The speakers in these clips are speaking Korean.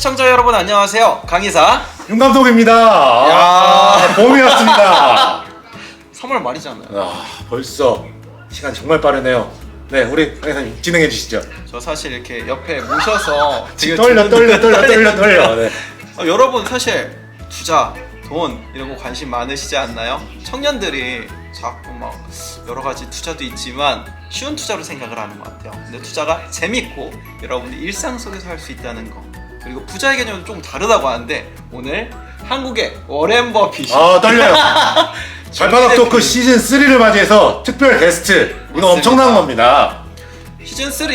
시청자 여러분 안녕하세요. 강의사 윤감독입니다. 봄이 왔습니다. 3월 말이잖아요. 벌써 시간 정말 빠르네요. 네, 우리 강의사님 진행해 주시죠. 저 사실 이렇게 옆에 모셔서 되게 떨려. 네. 여러분 사실 투자, 돈 이런 거 관심 많으시지 않나요? 청년들이 자꾸 막 여러 가지 투자도 있지만 쉬운 투자로 생각을 하는 것 같아요. 근데 투자가 재밌고 여러분이 일상 속에서 할 수 있다는 거, 그리고 부자의 개념은 좀 다르다고 하는데 오늘 한국의 워렌 버핏이 떨려요. 발바닥 토크 시즌 3를 맞이해서 특별 게스트, 이거 엄청난 겁니다. 시즌 3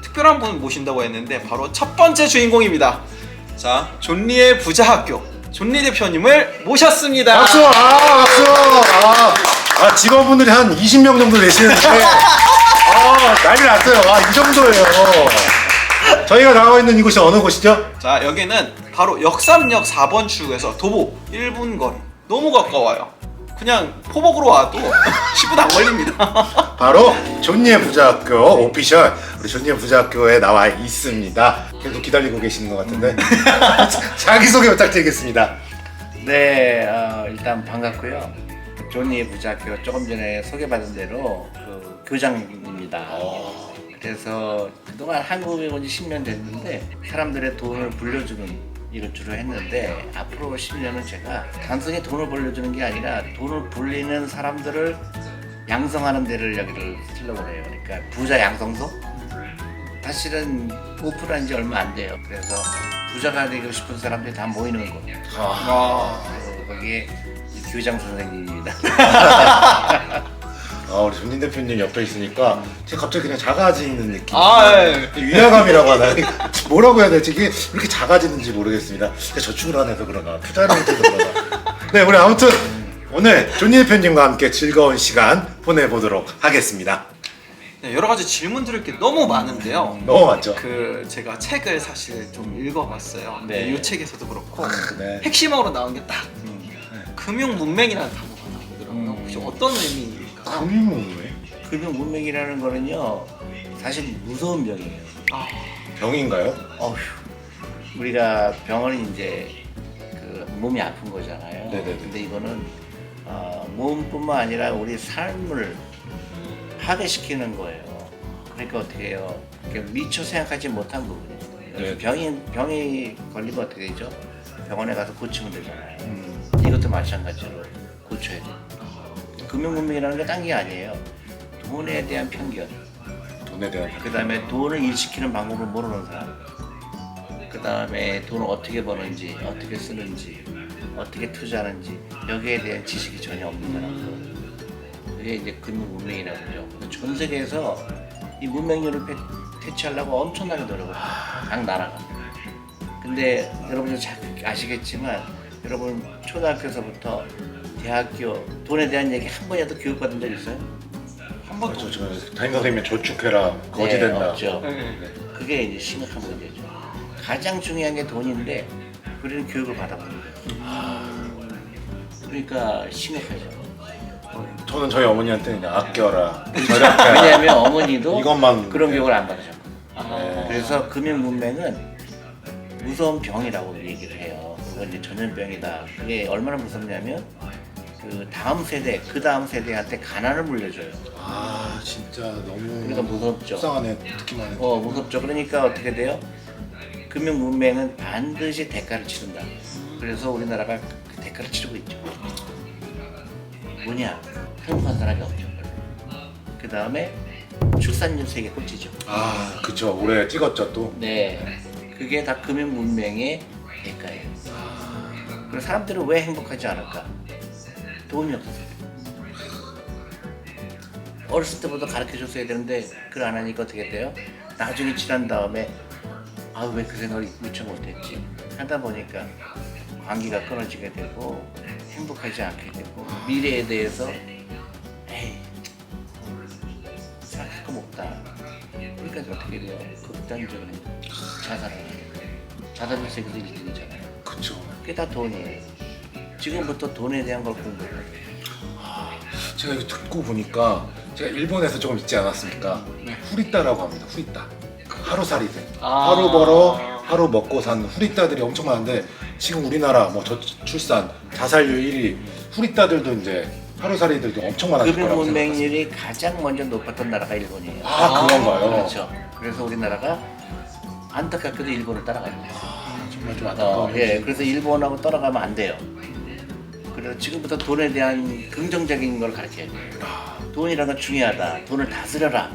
특별한 분 모신다고 했는데 바로 첫 번째 주인공입니다. 자, 존리의 부자학교 존리 대표님을 모셨습니다. 박수! 박수! 직원분들이 한 20명 정도 되시는데 난리 났어요. 이 정도예요. 저희가 나와 있는 이곳이 어느 곳이죠? 자, 여기는 바로 역삼역 4번 출구에서 도보 1분 거리, 너무 가까워요. 그냥 포복으로 와도 10분 안 걸립니다. 바로 존리의 부자학교 오피셜, 우리 존리의 부자학교에 나와 있습니다. 계속 기다리고 계시는 것 같은데 자기소개 부탁드리겠습니다. 네, 일단 반갑고요. 존리의 부자학교 조금 전에 소개받은 대로 그 교장입니다. 그래서 그동안 한국에 온 지 10년 됐는데 사람들의 돈을 불려주는 일을 주로 했는데 앞으로 10년은 제가 단순히 돈을 불려주는 게 아니라 돈을 불리는 사람들을 양성하는 데를 여기를 쓰려고 해요. 그러니까 부자 양성소? 사실은 오픈한 지 얼마 안 돼요. 그래서 부자가 되고 싶은 사람들이 다 모이는 거예요. 그래서 거기에 교장 선생님입니다. 우리 존리 대표님 옆에 있으니까 제가 갑자기 그냥 작아지는 느낌. 위화감이라고 하나? 뭐라고 해야 될지 이게 이렇게 작아지는지 모르겠습니다. 저축을 안 해서 그러나 투자를 못해서 그러나. 네, 우리 아무튼 오늘 존리 대표님과 함께 즐거운 시간 보내보도록 하겠습니다. 네, 여러 가지 질문 드릴 게 너무 많은데요. 너무 많죠? 제가 책을 사실 좀 읽어봤어요. 네. 이 책에서도 그렇고 네. 핵심어로 나온 게 딱 금융 문맹이라는 단어가 나오더라고요. 혹시 어떤 의미일까요? 금융문맹? 금융 문맹이라는 거는요, 사실 무서운 병이에요. 병인가요? 우리가 병원은 이제 그 몸이 아픈 거잖아요. 네네네. 근데 이거는 몸뿐만 아니라 우리 삶을 파괴시키는 거예요. 그러니까 어떻게 해요? 미처 생각하지 못한 부분이에요. 네. 병이 걸리면 어떻게 되죠? 병원에 가서 고치면 되잖아요. 이것도 마찬가지로 고쳐야 돼요. 금융문맹이라는 게 딴 게 아니에요. 돈에 대한 편견, 돈에 대한 그 다음에 돈을 일시키는 방법을 모르는 사람, 그 다음에 돈을 어떻게 버는지, 어떻게 쓰는지, 어떻게 투자하는지 여기에 대한 지식이 전혀 없는 사람들, 그게 이제 금융문맹이라고 하죠. 전 세계에서 이 문맹률을 퇴치하려고 엄청나게 노력을 해요. 각 나라가. 근데 여러분들 잘 아시겠지만 여러분 초등학교에서부터 대학교 돈에 대한 얘기 한 번이라도 교육받은 적 있어요? 한 번도 그렇죠. 지금 담임 선생님이 저축해라, 거지 네, 된다. 없죠. 네. 그게 이제 심각한 문제죠. 가장 중요한 게 돈인데 우리는 교육을 받아보는 거예요. 그러니까 심각하죠. 저는 저희 어머니한테 그냥 아껴라, 절약해라. 왜냐하면 어머니도 이것만 그런 교육을 안 받으셨거든요. 네. 그래서 금융 문맹은 무서운 병이라고 얘기를 해요. 그건 이제 전염병이다. 그게 얼마나 무섭냐면 그 다음 세대, 그 다음 세대한테 가난을 물려줘요. 진짜 너무 그러니까 무섭죠. 속상하네, 듣기만 해도. 무섭죠. 그러니까 어떻게 돼요? 금융 문맹은 반드시 대가를 치른다. 그래서 우리나라가 그 대가를 치르고 있죠. 뭐냐? 행복한 사람이 없죠. 그 다음에 출산율 세계 꼴찌죠. 그쵸. 올해 찍었죠 또. 네, 그게 다 금융 문맹의 대가예요. 그럼 사람들은 왜 행복하지 않을까? 돈이 없어서. 어렸을 때부터 가르쳐줬어야 되는데 그걸 안 하니까 어떻게 돼요? 나중에 지난 다음에 왜 그 생각을 미처 못했지? 하다 보니까 관계가 끊어지게 되고 행복하지 않게 되고 미래에 대해서 생각할 거 없다. 그러니까 어떻게 돼요? 극단적인 자살을 하는 거예요. 자살률 세계도 1등이잖아요. 그쵸. 그게 다 돈이에요. 지금부터 돈에 대한 걸 공부해야 돼요. 제가 이거 듣고 보니까 제가 일본에서 조금 있지 않았습니까? 후리따라고 합니다. 후리따. 하루살이들. 하루 벌어 하루 먹고 산 후리따들이 엄청 많은데 지금 우리나라 뭐 저출산, 자살률 1위, 후리따들도 이제 하루살이들도 엄청 많아질 급여 거라고 생각합니다. 문맹률이 가장 먼저 높았던 나라가 일본이에요. 아, 그런가요? 그렇죠. 그래서 우리나라가 안타깝게도 일본을 따라가요. 정말 좀 안타까운 예, 그래서 일본하고 따라가면 안 돼요. 그래서 지금부터 돈에 대한 긍정적인 걸 가르쳐야 돼요. 돈이라는 건 중요하다. 돈을 다스려라.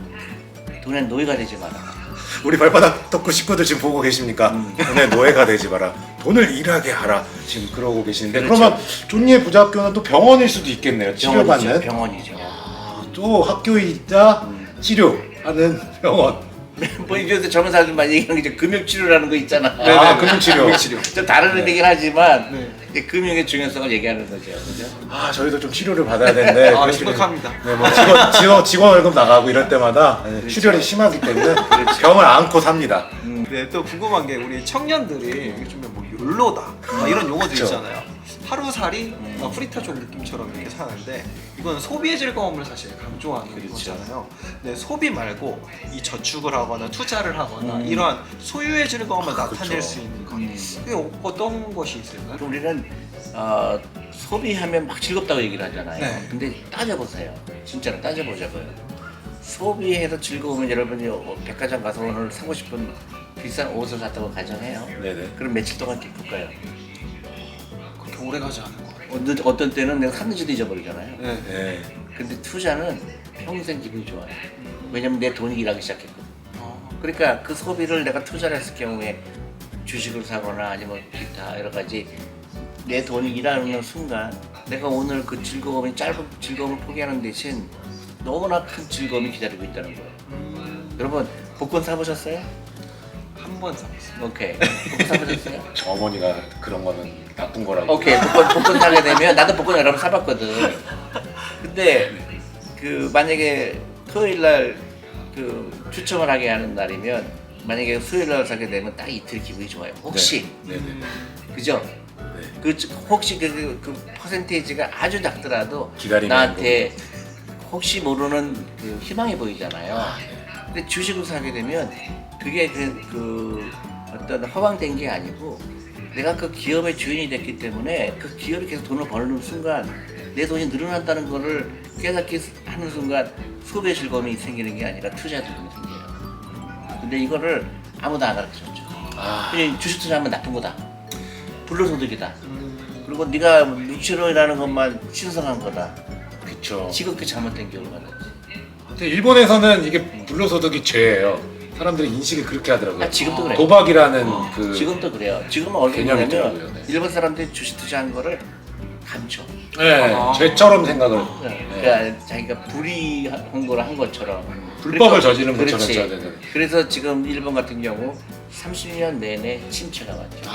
돈의 노예가 되지 마라. 우리 발바닥 덕후 식구들 지금 보고 계십니까? 돈의 노예가 되지 마라. 돈을 일하게 하라. 지금 그러고 계시는데 그렇죠. 그러면 존니의 부자학교는 또 병원일 수도 있겠네요. 치료받는. 병원이죠. 또 학교이자 치료하는 병원. 뭐 이제 젊은 사람들 많이 얘기하는 게 이제 금융치료라는 거 있잖아. 아, 금융치료. 좀 다른 의미긴 하지만 네. 이제 금융의 중요성을 얘기하는 거죠. 그죠? 아, 저희도 좀 치료를 받아야 되는데. 아, 그렇게 심각합니다. 네, 뭐 직원 월급 나가고 이럴 때마다 출혈이 심하기 때문에 병을 안고 삽니다. 네, 또 궁금한 게 우리 청년들이 요즘에 뭐 욜로다 막 이런 용어들 그쵸. 있잖아요. 하루살이 프리타족 느낌처럼 이렇게 사는데 이건 소비의 즐거움을 사실 강조하는 거잖아요. 네, 소비 말고 이 저축을 하거나 투자를 하거나 이런 소유의 즐거움을 나타낼 그쵸. 수 있는 것. 그게 어떤 것이 있을까요? 그럼 우리는 소비하면 막 즐겁다고 얘기를 하잖아요. 네. 근데 따져보세요. 진짜로 따져보자고요. 소비해서 즐거우면 여러분이 백화점 가서 오늘 사고 싶은 비싼 옷을 샀다고 가정해요. 네네. 그럼 며칠 동안 기쁠까요? 그렇게 오래 가지 않을 것 같아요. 어떤 때는 내가 샀는지도 잊어버리잖아요. 네. 네. 근데 투자는 평생 기분이 좋아요. 왜냐면 내 돈이 일하기 시작했거든. 어, 그러니까 그 소비를 내가 투자를 했을 경우에 주식을 사거나 아니면 기타 여러 가지 내 돈이 일하는 순간 내가 오늘 그 즐거움이 짧은 즐거움을 포기하는 대신 너무나 큰 즐거움이 기다리고 있다는 거예요. 여러분 복권 사보셨어요? 한 번 사봤어요. 오케이. 복권 사보셨어요? 저 어머니가 그런 거는 나쁜 거라고. 오케이. 복권 사게 되면 나도 복권 여러 번 사봤거든. 근데 그 만약에 토요일 날그 추첨을 하게 하는 날이면 만약에 수요일 날 사게 되면 딱 이틀 기분이 좋아요. 혹시 네네. 그죠? 그 혹시 그 퍼센테이지가 아주 작더라도 기다리는 나한테 혹시 모르는 그 희망이 보이잖아요. 근데 주식을 사게 되면 그게 그 어떤 허황된 게 아니고 내가 그 기업의 주인이 됐기 때문에 그 기업이 계속 돈을 버는 순간 내 돈이 늘어난다는 거를 깨닫게 하는 순간 소비의 즐거움이 생기는 게 아니라 투자의 즐거움이 생겨요. 근데 이거를 아무도 안 가르쳐줬죠. 그냥 주식 투자하면 나쁜 거다. 불로소득이다. 그리고 네가 누치로라는 것만 신성한 거다. 그쵸. 지극히 잘못된 기업을 만났지. 근데 일본에서는 이게 불로소득이 죄예요. 사람들이 인식을 그렇게 하더라고요. 아, 지금도 그래요. 도박이라는 그 지금도 그래요. 지금은 어떻게 개념이 되냐면 있더라고요. 네. 일본 사람들이 주식 투자한 거를 감춰. 네, 아. 죄처럼 생각을 그러니까 자기가 불이한 거를 한 것처럼 불법을 저지른 것처럼 그렇지. 써야 되는. 그래서 지금 일본 같은 경우 30년 내내 침체가 왔죠.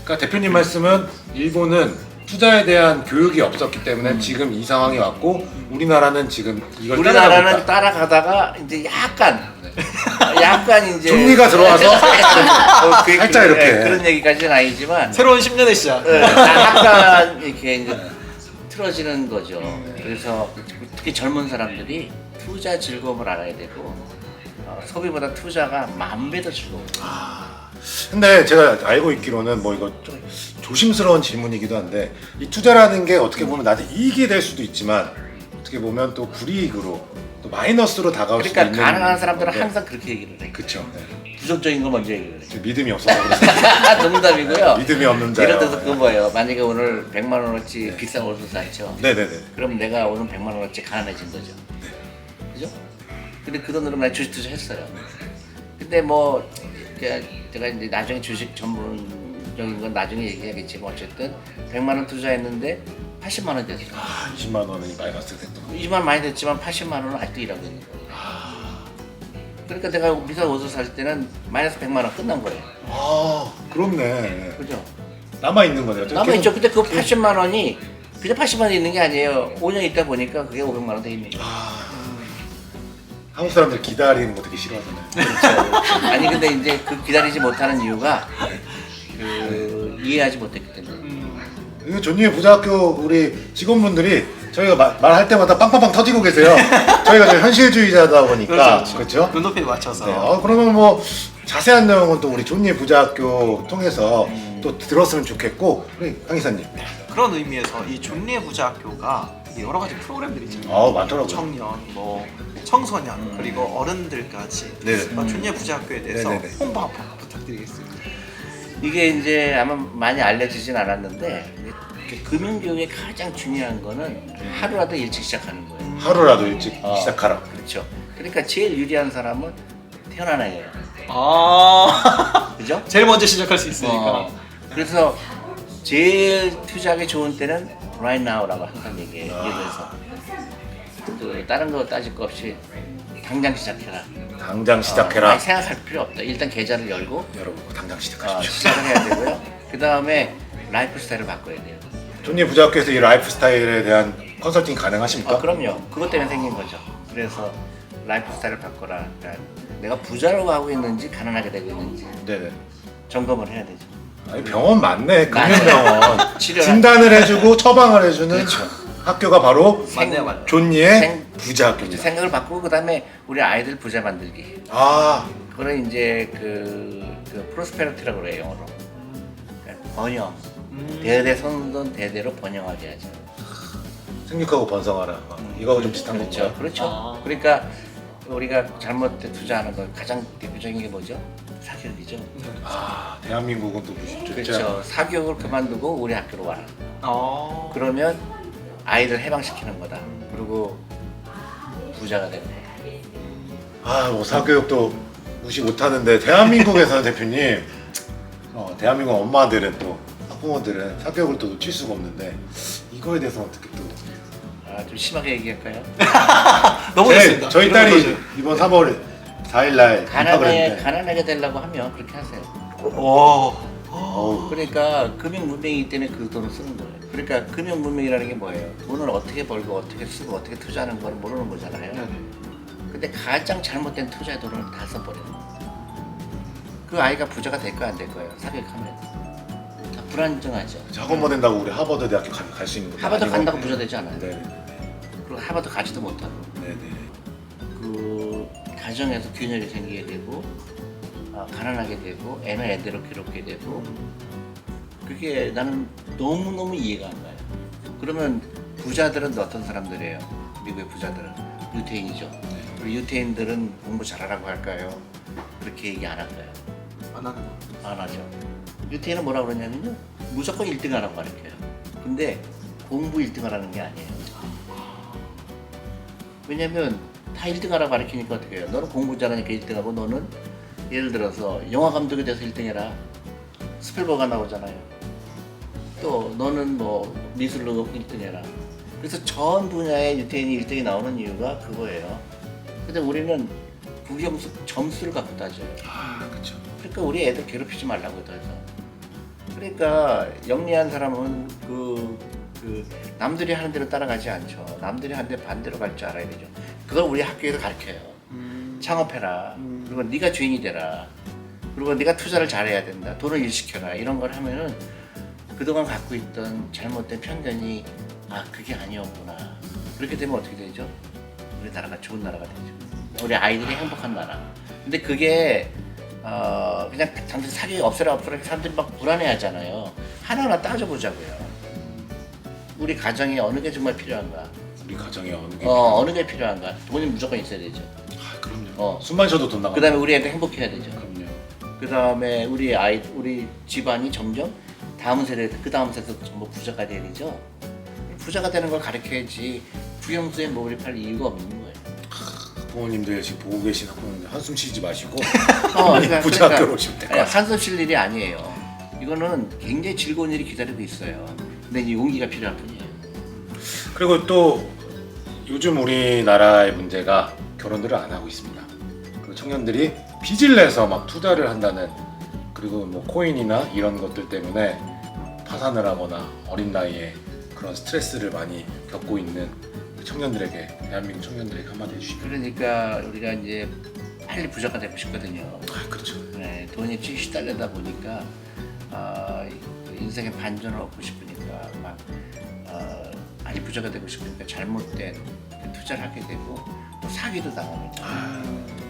그러니까 대표님 말씀은 일본은 투자에 대한 교육이 없었기 때문에 지금 이 상황이 왔고 우리나라는 지금 이걸 우리나라는 따라가고 있다. 따라가다가 이제 약간 이제 종리가 들어와서 살짝 이렇게. 그런 얘기까지는 아니지만 새로운 10년의 시작. 약간 이렇게 이제 틀어지는 거죠. 그래서 특히 젊은 사람들이 투자 즐거움을 알아야 되고 소비보다 투자가 10,000배 더 즐거워요. 근데 제가 알고 있기로는 뭐 이거 좀 조심스러운 질문이기도 한데 이 투자라는 게 어떻게 보면 나한테 이익이 될 수도 있지만 어떻게 보면 또 불이익으로 또 마이너스로 다가올 수도 그러니까 있는 가능한 사람들은 건데. 항상 그렇게 얘기를 해. 그쵸. 네. 부정적인 걸 먼저 얘기를 해. 좀 믿음이 없어서 그래서 농담이고요. 믿음이 없는 자요. 예를 들어서 그거 뭐예요. 만약에 오늘 100만 원어치 비싼 옷을 샀죠. 네네네. 그럼 내가 오늘 100만 원어치 가난해진 거죠. 그죠? 근데 그 돈으로 나 주식 투자했어요. 근데 뭐 제가 이제 나중에 주식 전문적인 건 나중에 얘기하겠지만 어쨌든 100만 원 투자했는데 80만 원 됐어요. 20만 원이 마이너스 됐던 거. 20만 원 많이 됐지만 80만 원은 아직도 일하고 있는 거예요. 그러니까 내가 비싼 옷을 살 때는 마이너스 100만 원 끝난 거예요. 아 그렇네. 그죠? 남아 있는 거네요. 남아있죠. 근데 그 80만 원이 그냥 80만 원이 있는 게 아니에요. 5년 있다 보니까 그게 500만 원 돼 있는 거예요. 한국 사람들 기다리는 거 되게 싫어하잖아요. 아니 근데 이제 그 기다리지 못하는 이유가 그 이해하지 못했기 때문에. 이거 존니의 부자학교 우리 직원분들이 저희가 말할 때마다 빵빵빵 터지고 계세요. 저희가 좀 현실주의자다 보니까 그렇죠? 눈높이에 맞춰서. 네, 그러면 뭐 자세한 내용은 또 우리 존니의 부자학교 통해서 또 들었으면 좋겠고 우리 강 이사님. 그런 의미에서 이 존리의 부자학교가 여러 가지 프로그램들이 있잖아요. 많더라고요. 청년, 뭐 청소년, 그리고 어른들까지. 네네. 존리의 부자학교에 대해서 네네네. 홍보 한번 부탁드리겠습니다. 이게 이제 아마 많이 알려지진 않았는데 이게 금융교육의 가장 중요한 거는 하루라도 일찍 시작하는 거예요. 하루라도 일찍 시작하라. 그렇죠. 그러니까 제일 유리한 사람은 태어난 아이예요. 그죠? 제일 먼저 시작할 수 있으니까. 그래서 제일 투자하기 좋은 때는 right now라고 항상 얘기해요. 그래서 그 다른 거 따질 거 없이 당장 시작해라. 당장 시작해라. 많이 생각할 필요 없다. 일단 계좌를 열고 여러분 당장 시작하십시오. 시작을 해야 되고요. 그 다음에 라이프 스타일을 바꿔야 돼요. 존니 부자학교에서 이 라이프 스타일에 대한 컨설팅 가능하십니까? 그럼요. 그것 때문에 생긴 거죠. 그래서 라이프 스타일을 바꿔라. 그러니까 내가 부자라고 하고 있는지 가난하게 되고 있는지 네네. 점검을 해야 되죠. 아니 병원 맞네. 맞아요. 금융병원. 치료를 진단을 해주고 처방을 해주는 그렇죠. 학교가 바로 맞네요, 맞네요. 존니의 부자학교입니다. 생각을 바꾸고 그다음에 우리 아이들 부자 만들기. 그거는 이제 그 프로스페리티라고 그래요, 영어로. 그러니까 번영. 대대손손 대대로 번영하게 하죠. 생육하고 번성하라. 이거하고 좀 비슷한 그렇죠. 거죠. 그렇죠. 그러니까 우리가 잘못된 투자하는 거 가장 대표적인 게 뭐죠? 사교육이죠. 대한민국은 또 무슨 그렇죠. 사교육을 그만두고 우리 학교로 와라. 그러면 아이들 해방시키는 거다. 그리고 부자가 되는 거다. 뭐 사교육도 무시 못하는데 대한민국에서는 대표님, 대한민국 엄마들은 또 학부모들은 사교육을 또 놓칠 수가 없는데 이거에 대해서 어떻게 또? 좀 심하게 얘기할까요? 너무 좋습니다. 저희 딸이 이번 3월 4일날 입학을 했는데. 가난하게 되려고 하면 그렇게 하세요. 어우, 그러니까 금융 문명이기 때문에 그 돈을 쓰는 거예요. 그러니까 금융 문명이라는 게 뭐예요? 돈을 어떻게 벌고 어떻게 쓰고 어떻게 투자하는 걸 모르는 거잖아요. 근데 가장 잘못된 투자의 돈을 다 써버려요. 그 아이가 부자가 될 거야 안 될 거예요? 사교육하면 다 불안정하죠. 학원 보낸다고 우리 하버드 대학교 갈 수 있는 거예요? 하버드 아니면- 간다고 부자 되지 않아요. 네. 그리고 하버드 가지도 못하고 네네. 그 가정에서 균열이 생기게 되고 가난하게 되고 애는 애대로 괴롭게 되고 그게 나는 너무너무 이해가 안 가요. 그러면 부자들은 어떤 사람들이에요? 미국의 부자들은 유태인이죠. 우리 유태인들은 공부 잘하라고 할까요? 그렇게 얘기 안 할까요? 안 하는 거. 안 하죠. 유태인은 뭐라 그러냐면요 무조건 1등 하라고 가르쳐요. 근데 공부 1등 하라는 게 아니에요. 왜냐면 다 1등 하라고 가르치니까 어떻게 해요? 너는 공부 잘하니까 1등 하고 너는 예를 들어서 영화 감독이 돼서 1등 해라. 스필버가 나오잖아요. 또 너는 뭐 미술로 1등 해라. 그래서 전 분야의 유태인이 1등이 나오는 이유가 그거예요. 근데 우리는 국영수 점수를 갖고 따져요. 그렇죠. 그러니까 우리 애들 괴롭히지 말라고 더 해서. 그러니까 영리한 사람은 그 남들이 하는 대로 따라가지 않죠. 남들이 하는 대로 반대로 갈 줄 알아야 되죠. 그걸 우리 학교에서 가르쳐요. 창업해라. 그리고 네가 주인이 되라. 그리고 네가 투자를 잘해야 된다. 돈을 일시켜라. 이런 걸 하면은 그동안 갖고 있던 잘못된 편견이 그게 아니었구나. 그렇게 되면 어떻게 되죠? 우리나라가 좋은 나라가 되죠. 우리 아이들이 행복한 나라. 근데 그게 그냥 단순히 사기 없애라 사람들이 막 불안해하잖아요. 하나하나 따져보자고요. 우리 가정에 어느 게 정말 필요한가? 우리 가정에 어느 게 어느 게 필요한가? 돈이 무조건 있어야 되죠. 그럼요. 숨만 쉬어도 돈 나가. 그다음에 우리 애들 행복해야 되죠. 그럼요. 그다음에 우리 집안이 점점 다음 세대, 그 다음 세대 전부 부자가 돼야 되죠. 부자가 되는 걸 가르쳐야지 부영수에 몰입할 이유가 없는 거예요. 부모님들 지금 보고 계신 학부모님들 한숨 쉬지 마시고 그러니까 학교로 오시면 될 것 같아요. 한숨 쉴 일이 아니에요. 이거는 굉장히 즐거운 일이 기다리고 있어요. 근데 이제 용기가 필요할 뿐이에요. 그리고 또 요즘 우리나라의 문제가 결혼들을 안 하고 있습니다. 그리고 청년들이 빚을 내서 막 투자를 한다는, 그리고 뭐 코인이나 이런 것들 때문에 파산을 하거나 어린 나이에 그런 스트레스를 많이 겪고 있는 청년들에게, 대한민국 청년들에게 한마디 해주시면. 그러니까 우리가 이제 빨리 부자가 되고 싶거든요. 그렇죠. 네, 돈이 시달리다 보니까 인생의 반전을 얻고 싶으니까 막 빨리 부자가 되고 싶으니까 잘못된 투자를 하게 되고 또 사기도 당합니다.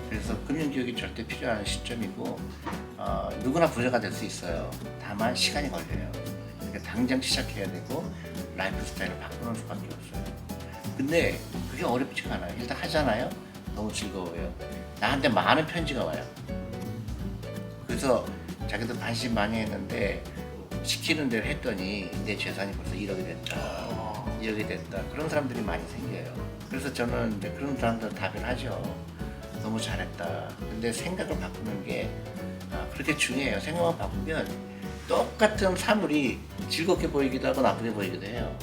그래서 금융교육이 절대 필요한 시점이고 누구나 부자가 될 수 있어요. 다만 시간이 걸려요. 그러니까 당장 시작해야 되고 라이프 스타일을 바꾸는 수밖에 없어요. 근데 그게 어렵지가 않아요. 일단 하잖아요. 너무 즐거워요. 나한테 많은 편지가 와요. 그래서 자기도 관심 많이 했는데 시키는 대로 했더니 내 재산이 벌써 1억이 됐다. 2억이 됐다. 그런 사람들이 많이 생겨요. 그래서 저는 이제 그런 사람들 답변하죠. 너무 잘했다. 근데 생각을 바꾸는 게 그렇게 중요해요. 생각만 바꾸면 똑같은 사물이 즐겁게 보이기도 하고 나쁘게 보이기도 해요.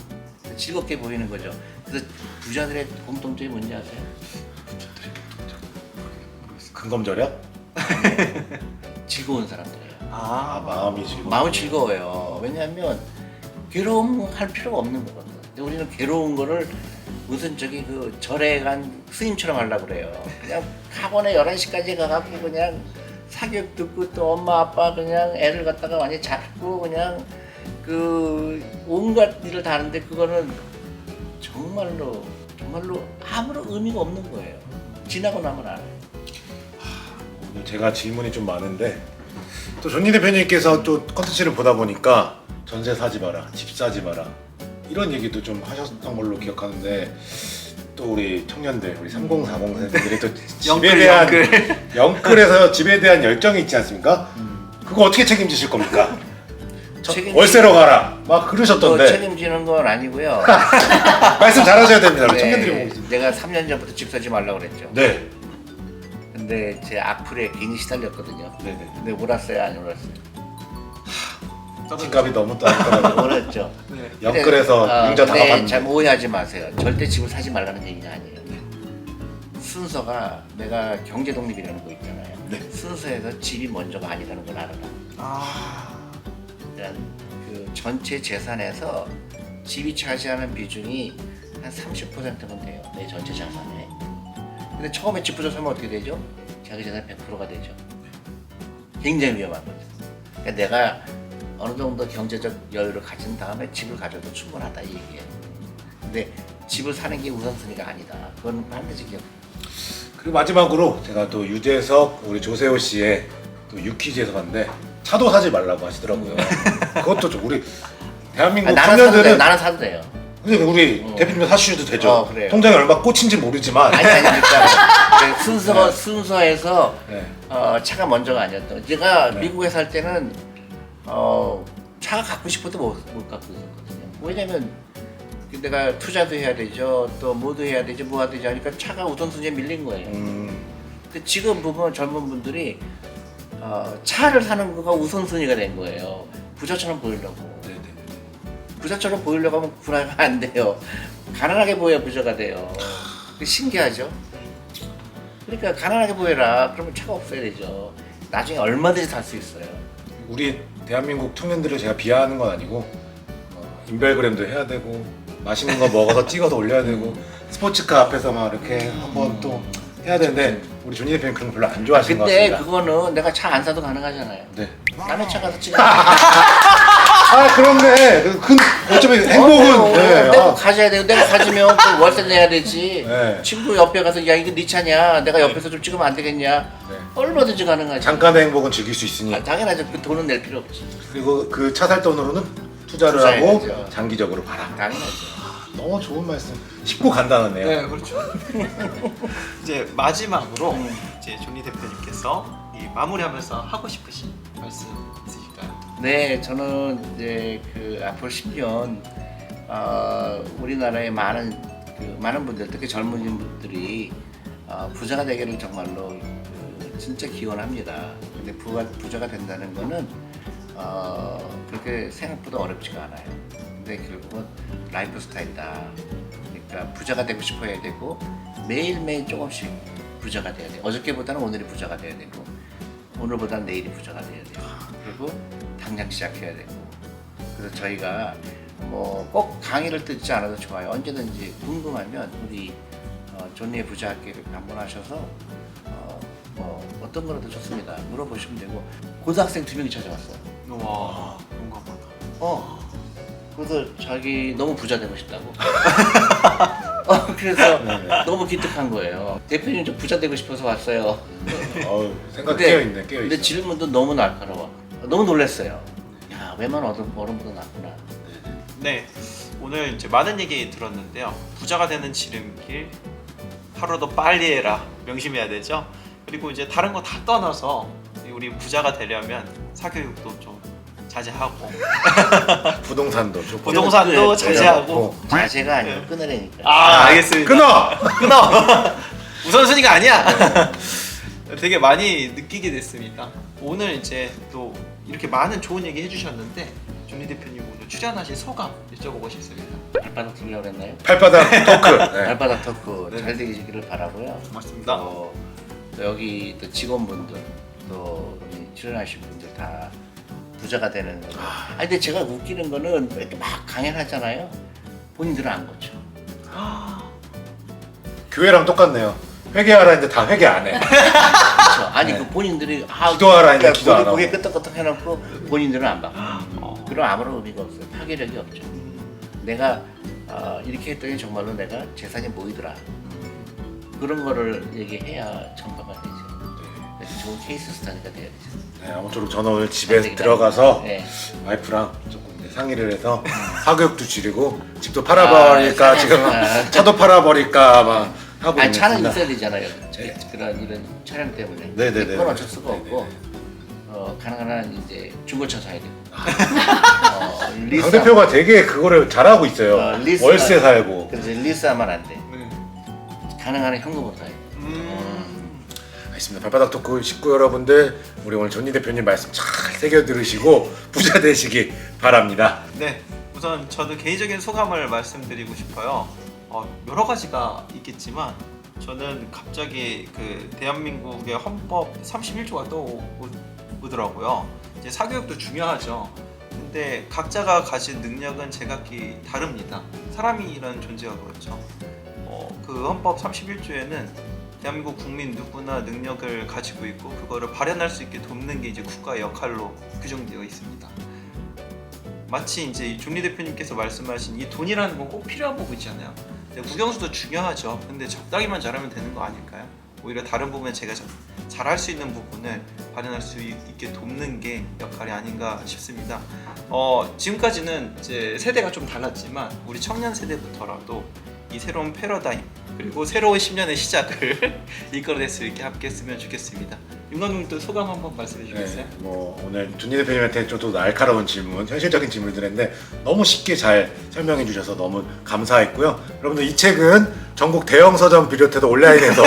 즐겁게 보이는 거죠. 그래서 부자들의 공통점이 뭔지 아세요? 근검절약? 즐거운 사람들이에요. 마음이 지금 마음이 즐거워요. 왜냐하면 괴로움할 필요가 없는 거거든. 근데 우리는 괴로운 거를 무슨 저기 그 절에 간 스님처럼 하려고 그래요. 그냥 학원에 11시까지 가갖고 그냥 사교육 듣고 또 엄마 아빠 그냥 애를 갖다가 완전히 잡고 그냥 그 온갖 일을 다 하는데 그거는 정말로 아무런 의미가 없는 거예요. 지나고 나면 알아요. 오늘 제가 질문이 좀 많은데 또 존니 대표님께서 또 컨텐츠를 보다 보니까 전세 사지 마라, 집 사지 마라 이런 얘기도 좀 하셨던 걸로 기억하는데 또 우리 청년들, 우리 3040 세대들이 또 집에 대한 영끌에서 집에 대한 열정이 있지 않습니까? 그거 어떻게 책임지실 겁니까? 월세로 가라 막 그러셨던데 책임지는 건 아니고요. 말씀 잘하셔야 됩니다. 우리 네, 청년들이 보고 있습니다. 내가 3년 전부터 집 사지 말라고 그랬죠. 네. 근데 제 악플에 괜히 시달렸거든요. 네네. 근데 올랐어요, 안 올랐어요? 집값이 너무 떨어졌더라고요. 올랐죠. 네. 영끌에서 융자 근데 당합았는데. 잘 오해하지 마세요. 절대 집을 사지 말라는 얘기가 아니에요. 순서가 내가 경제 독립이라는 거 있잖아요. 네. 순서에서 집이 먼저가 아니라는 걸 알아라. 일단 그 전체 재산에서 집이 차지하는 비중이 한 30%면 돼요. 내 전체 자산에. 근데 처음에 집부터 사면 어떻게 되죠? 자기 재산 100%가 되죠. 굉장히 위험한 거죠. 그러니까 내가 어느 정도 경제적 여유를 가진 다음에 집을 가져도 충분하다 이 얘기예요. 근데 집을 사는 게 우선순위가 아니다. 그건 반드시 기억. 그리고 마지막으로 제가 또 유재석 우리 조세호 씨의 또 유퀴즈에서 봤는데 차도 사지 말라고 하시더라고요. 그것도 좀 우리 대한민국 청년들은 나는 사도 돼요. 근데 우리 대표님 사주셔도 되죠. 그래요. 통장에 얼마 꽂힌지 모르지만 아니 그러니까 순서에서 네. 차가 먼저가 아니었던. 제가 네. 미국에 살 때는 차가 갖고 싶어도 못 갖고 있었거든요. 왜냐면 내가 투자도 해야 되죠, 또 뭐도 해야 되죠, 뭐 해야 되죠 하니까 차가 우선순위에 밀린 거예요. 근데 지금 보면 젊은 분들이 차를 사는 거가 우선순위가 된 거예요. 부자처럼 보이려고. 네네. 부자처럼 보이려고 하면 부자가 안 돼요. 가난하게 보여야 부자가 돼요. 신기하죠? 그러니까 가난하게 보여라. 그러면 차가 없어야 되죠. 나중에 얼마든지 살 수 있어요. 우리 대한민국 청년들을 제가 비하하는 건 아니고 인별그램도 해야 되고 맛있는 거 먹어서 찍어서 올려야 되고 스포츠카 앞에서 막 이렇게 한번 또 해야 되는데 우리 존니 대표님 그런 거 별로 안 좋아하시는 것 근데 같습니다. 그거는 내가 차 안 사도 가능하잖아요. 네. 남의 차 가서 찍어. 그런데 어차피 행복은 내가 가져야 돼요. 내가 가지면 또 월세 내야 되지. 네. 친구 옆에 가서 야 이거 네 차냐? 내가 옆에서 좀 찍으면 안 되겠냐? 네. 얼마든지 가능하지. 잠깐의 행복은 즐길 수 있으니 당연하죠. 그 돈은 낼 필요 없지. 그리고 그 차 살 돈으로는 투자를 하고 투자해야죠. 장기적으로 봐라. 당연하죠. 너무 좋은 말씀. 쉽고 간단하네요. 네, 그렇죠. 이제 마지막으로 이제 존니 대표님께서 이 마무리하면서 하고 싶으신 말씀 있으실까요? 네, 저는 이제 그 앞으로 10년 우리나라의 많은 분들, 특히 젊은 분들이 부자가 되기를 정말로 진짜 기원합니다. 근데 부자가 된다는 거는 그렇게 생각보다 어렵지가 않아요. 근데 결국은 라이프 스타일이다. 그러니까 부자가 되고 싶어야 되고 매일매일 조금씩 부자가 돼야 돼요. 어저께보다는 오늘이 부자가 돼야 되고 오늘보다는 내일이 부자가 돼야 돼요. 그리고 당장 시작해야 되고. 그래서 저희가 뭐 꼭 강의를 듣지 않아도 좋아요. 언제든지 궁금하면 우리 존니의 부자 학교를 방문하셔서 뭐 어떤 거라도 좋습니다. 물어보시면 되고 고등학생 2명이 찾아왔어요. 와, 용감하다. 그래서 자기 너무 부자 되고 싶다고. 그래서 너무 기특한 거예요. 대표님 좀 부자 되고 싶어서 왔어요. 생각 근데- 깨어있네 깨어있어. 근데 질문도 너무 날카로워. 너무 놀랐어요. 야, 웬만한 어른보다 낫구나. 네, 오늘 이제 많은 얘기 들었는데요. 부자가 되는 지름길 하루 더 빨리 해라 명심해야 되죠. 그리고 이제 다른 거 다 떠나서 우리 부자가 되려면 사교육도 좀 자제하고 부동산도 조금 부동산도 그- 자제하고. 자세가 아니고 끊으라니까. 알겠습니다. 끊어. 끊어. 우선순위가 아니야. 되게 많이 느끼게 됐습니다. 오늘 이제 또 이렇게 많은 좋은 얘기 해주셨는데 존니 대표님 오늘 출연하신 소감 여쭤보고 싶습니다. 발바닥 틀려고 그랬나요? 발바닥 토크. 네. 발바닥 토크 네. 잘 되기를 바라고요. 고맙습니다. 또 여기 또 직원분들 또 우리 출연하신 분들 다 부자가 되는 거. 근데 제가 웃기는 거는 왜 이렇게 막 강연하잖아요. 본인들은 안 고쳐. 교회랑 똑같네요. 회개하라 했는데 다 회개 안 해. 그렇죠. 아니 그 본인들이 기도하라 했는데 기도 안 하고. 고개 끄덕끄덕 해놓고 본인들은 안 받고. 그럼 아무런 의미가 없어요. 파괴력이 없죠. 내가 이렇게 했더니 정말로 내가 재산이 모이더라. 그런 거를 얘기해야 전파가 되죠. 그래서 좋은 케이스 스타디가 돼야 되죠. 네, 아무쪼록 저는 오늘 집에 되겠다. 들어가서 네. 와이프랑 조금 상의를 해서 사교육도 줄이고 집도 팔아버릴까 지금 차도 팔아버릴까 막 하고 아니 차는 있습니다. 있어야 되잖아요. 그런 이런 차량 때문에. 네네네. 그건 어쩔 수가 없고 가능한 한 이제 중고차 사야 되고. 강 대표가 되게 그거를 잘하고 있어요. 리스- 월세 살고. 그래서 리스하면 안 돼. 네. 가능한 한 현금으로 사야 돼. 알겠습니다. 발바닥 토크 식구 여러분들, 우리 오늘 존니 대표님 말씀 잘 새겨 들으시고 부자 되시기 바랍니다. 네, 우선 저도 개인적인 소감을 말씀드리고 싶어요. 여러 가지가 있겠지만 저는 갑자기 그 대한민국의 헌법 31조가 떠오르더라고요. 이제 사교육도 중요하죠. 근데 각자가 가진 능력은 제각기 다릅니다. 사람이라는 존재가 그렇죠. 그 헌법 31조에는 대한민국 국민 누구나 능력을 가지고 있고 그거를 발현할 수 있게 돕는 게 이제 국가의 역할로 규정되어 있습니다. 마치 이제 이 존리 대표님께서 말씀하신 이 돈이라는 건 꼭 필요한 부분이잖아요. 근데 국영수도 중요하죠. 근데 적당히만 잘하면 되는 거 아닐까요? 오히려 다른 부분에 제가 잘할 수 있는 부분을 발현할 수 있게 돕는 게 역할이 아닌가 싶습니다. 지금까지는 이제 세대가 좀 달랐지만 우리 청년 세대부터라도 이 새로운 패러다임 그리고 새로운 10년의 시작을 이끌어낼 수 있게 함께 했으면 좋겠습니다. 윤 감독님도 소감 한번 말씀해 주시겠어요? 네, 뭐 오늘 존니 대표님한테 좀 더 날카로운 질문, 현실적인 질문을 드렸는데 너무 쉽게 잘 설명해 주셔서 너무 감사했고요. 여러분들 이 책은 전국 대형 서점 비롯해서 온라인에서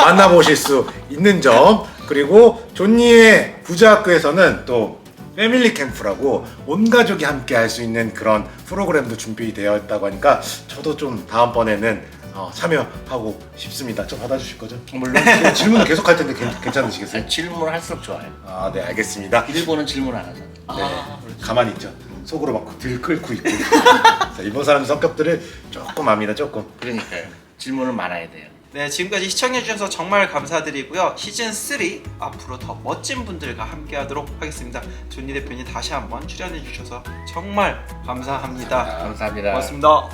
만나보실 수 있는 점, 그리고 존니의 부자학교에서는 또 패밀리 캠프라고 온 가족이 함께 할 수 있는 그런 프로그램도 준비되어 있다고 하니까 저도 좀 다음번에는 참여하고 싶습니다. 좀 받아주실 거죠? 물론 질문 계속 할 텐데 괜찮으시겠어요? 질문을 할수록 좋아요. 네, 알겠습니다. 일본은 질문 안 하잖아. 네, 가만히 있죠. 속으로 막 들끓고 있고. 자, 이번 사람 성격들을 조금 압니다. 조금. 그러니까요. 질문은 많아야 돼요. 네, 지금까지 시청해주셔서 정말 감사드리고요. 시즌3 앞으로 더 멋진 분들과 함께하도록 하겠습니다. 존니 대표님 다시 한번 출연해주셔서 정말 감사합니다. 감사합니다. 고맙습니다.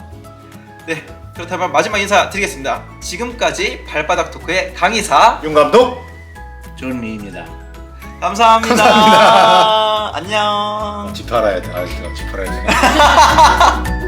네, 그렇다면 마지막 인사 드리겠습니다. 지금까지 발바닥 토크의 강의사 윤 감독. 존리입니다. 감사합니다. 감사합니다. 안녕. 집 팔아야 돼. 집 팔아야 돼.